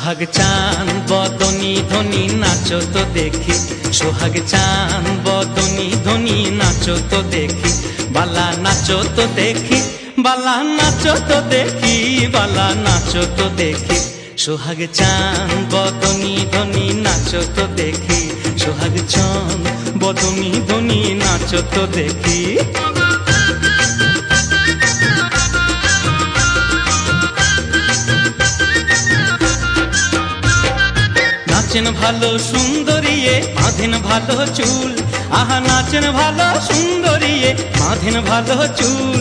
সোহাগ চান বদনী ধ্বনি নাচো তো দেখি, সোহাগ চান বদনী ধ্বনি নাচো তো দেখি, বালা নাচো তো দেখি, বালা নাচো তো দেখি, বালা নাচো তো দেখি। সোহাগ চান বদনী ধ্বনি নাচো তো দেখি, সোহাগ চান বদনী ধ্বনি নাচো তো দেখি। নাচেন ভালো সুন্দরীয়ে বাঁধেন ভালো চুল, আহা নাচেন ভালো সুন্দরীয়ে বাঁধেন ভালো চুল।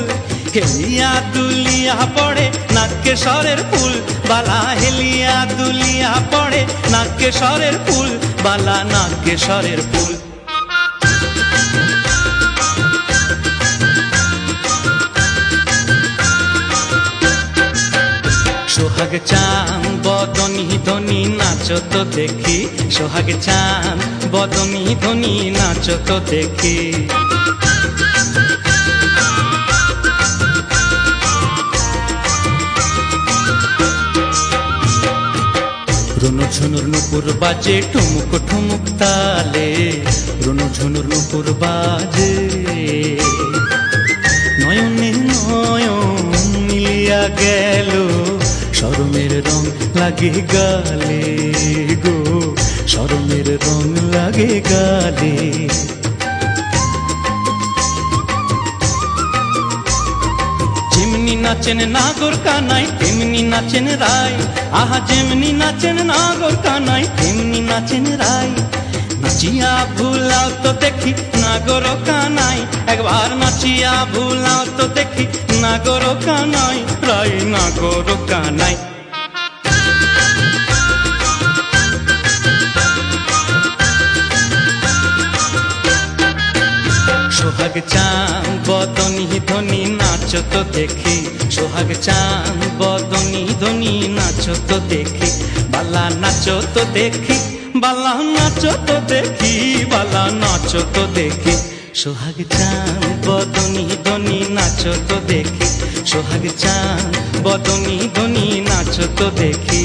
হেলিয়া দুলিয়া পড়ে নাগকেশরের ফুল, বালা হেলিয়া দুলিয়া পড়ে নাগকেশরের ফুল, বালা নাগকেশরের ফুল। সোহাগ চান বদনী ধ্বনি নাচো তো দেখি, সোহাগ চান বদনী ধ্বনি নাচো তো দেখি। রুনু ঝুনুর নুপুর বাজে ঠুমুক ঠুমুক তালে, রুনু ঝুনুর নুপুর বাজে, নয়নে নয়ন মিলিয়া গেল, শরমের রং লাগে গালে গো, শরমের রং লাগে গালে। যেমনি নাচেন নাগর কানাই তেমনি নাচেন রায়, আহা যেমনি নাচেন নাগর কানাই তেমনি নাচেন রায়। নাচিয়া ভুলাও তো দেখি নাগর কানাই, একবার নাচিয়া ভুলাও তো দেখি নাগর কানাই, রায় নাগর কানাই। সোহাগ চান বদনী ধ্বনি নাচো তো দেখি, সোহাগ চান বদনী ধ্বনি নাচো তো দেখি, বালা নাচো তো দেখি, বালা নাচো তো দেখি, বালা নাচো তো দেখি। সোহাগ চান বদনী ধ্বনি নাচো তো দেখি, সোহাগ চান বদনী ধ্বনি নাচো তো দেখি।